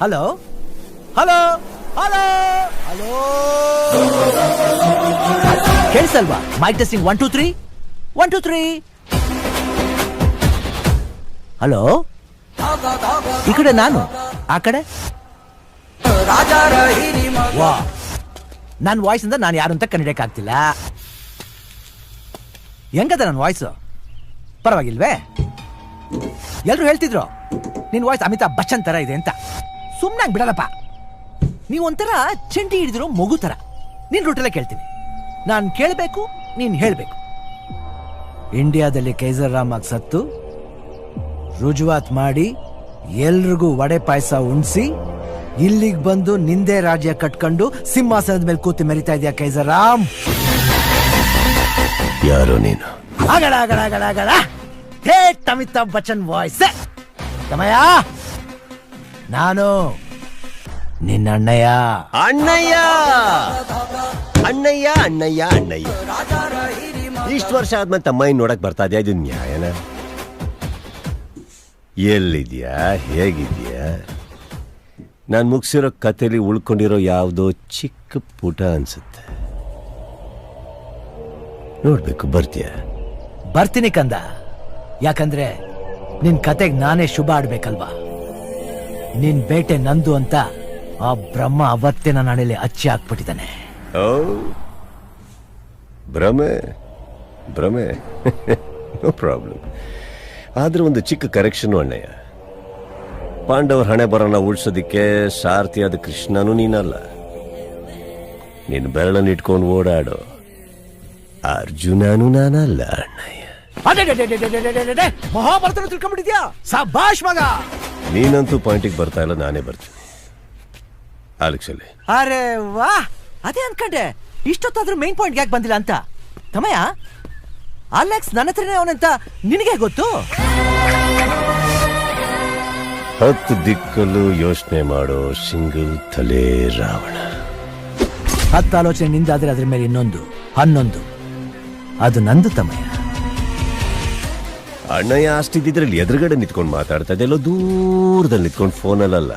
Hello hello hello hello ಕೇಳಿಸಲ್ವಾ? Mic testing 1 2 3 1 2 3. Hello, ಈ ಕಡೆ ನಾನು, ಆ ಕಡೆ ವಾ. ನನ್ನ ವಾಯ್ಸ್ ಇಂದ ನಾನು ಯಾರು ಅಂತ ಕಂಡಿಡಿಯಕ್ಕಾಗ್ತಿಲ್ಲ. ಹೆಂಗದ ನನ್ನ ವಾಯ್ಸು? ಪರವಾಗಿಲ್ವೇ? ಎಲ್ರು ಹೇಳ್ತಿದ್ರು ನಿನ್ ವಾಯ್ಸ್ ಅಮಿತಾಬ್ ಬಚ್ಚನ್ ತರ ಇದೆ ಅಂತ. ಸುಮ್ನಾಗ್ ಬಿಡಲ್ಲಪ್ಪ. ನೀವು ಒಂಥರ ಚಂಟಿ ಹಿಡಿದಿರೋ ಮಗು ತರ. ನಿನ್ ರೂಟಲ್ಲೇ ಕೇಳ್ತೀನಿ. ನಾನು ಕೇಳಬೇಕು, ನೀನ್ ಹೇಳ್ಬೇಕು. ಇಂಡಿಯಾದಲ್ಲಿ ಕೈಸರ್ ರಾಮಾಗ್ ಸತ್ತು ರುಜುವಾತ್ ಮಾಡಿ ಎಲ್ರಿಗೂ ವಡೆ ಪಾಯಸ ಉಣ್ಸಿ ಇಲ್ಲಿಗೆ ಬಂದು ನಿಂದೆ ರಾಜ್ಯ ಕಟ್ಕೊಂಡು ಸಿಂಹಾಸನದ ಮೇಲೆ ಕೂತಿ ಮೆರಿತಾ ಇದೆಯಾ ಕೈಸರ್ ರಾಮ್? ಯಾರು ನೀನು? ಆಗಡ ಆಗಡ ಆಗಡ ಆಗಡ ಹೇ ಅಮಿತಾಬ್ ಬಚ್ಚನ್ ವಾಯ್ಸ್. ತಮಯ, ನಾನು ನಿನ್ನ ಅಣ್ಣಯ್ಯ. ಅಣ್ಣಯ್ಯ ಅಣ್ಣಯ್ಯ ಅಣ್ಣಯ್ಯ ಅಣ್ಣಯ್ಯ. ಇಷ್ಟು ವರ್ಷ ಆದ್ಮೇಲೆ ತಮ್ಮಯ್ಯ ನೋಡಕ್ ಬರ್ತಾ ಇದೆಯಾ? ಇದು ನ್ಯಾಯನ? ಎಲ್ಲಿದ್ಯಾ? ಹೇಗಿದ್ಯಾ? ನಾನು ಮುಗಿಸಿರೋ ಕಥೆಲಿ ಉಳ್ಕೊಂಡಿರೋ ಯಾವುದೋ ಚಿಕ್ಕ ಪುಟ ಅನ್ಸುತ್ತೆ. ನೋಡ್ಬೇಕು, ಬರ್ತೀಯ? ಬರ್ತೀನಿ ಕಂದ. ಯಾಕಂದ್ರೆ ನಿನ್ ಕತೆಗ್ ನಾನೇ ಶುಭ ಆಡ್ಬೇಕಲ್ವಾ? ನಿನ್ ಬೇಟೆ ನಂದು ಅಂತ ಆ ಬ್ರಹ್ಮ ಅವತ್ತೇ ನನ್ನ ಹಣೆಯಲ್ಲಿ ಅಚ್ಚಿ ಹಾಕ್ಬಿಟ್ಟಿದ್ದಾನೆ. ಓ, ಭ್ರಮೆ ಭ್ರಮೆ. No problem. ಆದ್ರೆ ಒಂದು ಚಿಕ್ಕ ಕರೆಕ್ಷನ್ ಅಣ್ಣಯ್ಯ. ಪಾಂಡವರ ಹಣೆ ಬರೋಣ ಉಳ್ಸೋದಿಕ್ಕೆ ಸಾರಥಿಯಾದ ಕೃಷ್ಣನೂ ನೀನಲ್ಲ. ನಿನ್ನ ಬೆರಳನ್ನು ಇಟ್ಕೊಂಡು ಓಡಾಡೋ ಅರ್ಜುನನೂ ನಾನಲ್ಲ ಅಣ್ಣಯ್ಯ. ಮಹಾಭಾರತ ತಿಳ್ಕೊಂಡ್ಬಿಟ್ಟಿದ್ಯಾ? ಸಭಾಷ್ ಮಗ. ನೀನಂತೂ ಪಾಯಿಂಟಿಗೆ ಬರ್ತಾ ಇಲ್ಲ, ನಾನೇ ಬರ್ತೀನಿ. ಆಲಿಕ್ಸಲ್ಲಿ. ಅರೆ ವಾ, ಅದೇ ಅನ್ಕಂಡೆ ಇಷ್ಟೊತ್ತಾದ್ರೂ ಮೈನ್ ಪಾಯಿಂಟ್ ಯಾಕೆ ಬಂದಿಲ್ಲ ಅಂತ. ತಮಯ, ಅಲೆಕ್ಸ್ ನನ್ನ ಹತ್ರನೇ ಅವನಂತ ನಿನಗೆ ಗೊತ್ತು? 10 ದಿಕ್ಕಲ್ಲೂ ಯೋಚನೆ ಮಾಡೋ ಸಿಂಗಲ್ ತಲೆ ರಾವಣ. 10 ಆಲೋಚನೆ ನಿಂದಾದ್ರೆ ಅದ್ರ ಮೇಲೆ ಇನ್ನೊಂದು 11. ಅದು ನಂದು ತಮಯ. ಅಣ್ಣಯ್ಯ ಅಷ್ಟಿದ್ರಲ್ಲಿ ಎದುರುಗಡೆ ನಿಂತ್ಕೊಂಡು ಮಾತಾಡ್ತಾ ಇದೆ, ಎಲ್ಲೋ ದೂರದಲ್ಲಿ ನಿಂತ್ಕೊಂಡು ಫೋನಲ್ಲ.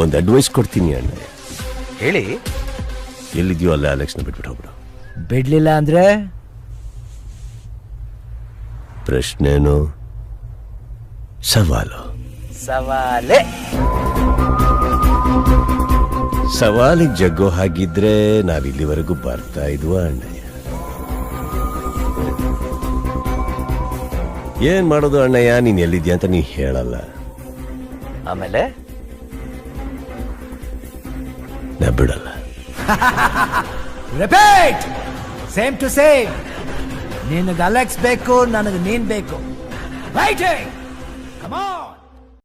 ಒಂದು ಅಡ್ವೈಸ್ ಕೊಡ್ತೀನಿ ಅಣ್ಣಯ್ಯ. ಹೇಳಿ. ಎಲ್ಲಿದ್ಯೋ ಅಲ್ಲ ಅಲೆಕ್ಸ್ನ ಬಿಟ್ಬಿಟ್ಟು ಹೋಗ್ಬಿಡು. ಬಿಡ್ಲಿಲ್ಲ ಅಂದ್ರೆ ಪ್ರಶ್ನೆನೋ ಸವಾಲು? ಸವಾಲೇ. ಸವಾಲಿಗೆ ಜಗ್ಗೋ ಹಾಗಿದ್ರೆ ನಾವಿಲ್ಲಿವರೆಗೂ ಬರ್ತಾ ಇದ್ವಾ ಅಣ್ಣಯ್ಯ? ಏನ್ ಮಾಡೋದು ಅಣ್ಣಯ್ಯ? ನೀನ್ ಎಲ್ಲಿದ್ಯಾ ಅಂತ ನೀ ಹೇಳಲ್ಲ. ಆಮೇಲೆ ನಾ ಬಿಡಲ್ಲ. ರಿಪೀಟ್. Same to same. ನಿನಗೆ ಅಲೆಕ್ಸ್ ಬೇಕು, ನನಗೆ ನೀನ್ ಬೇಕು. ರೈಟಿಂಗ್. Come on.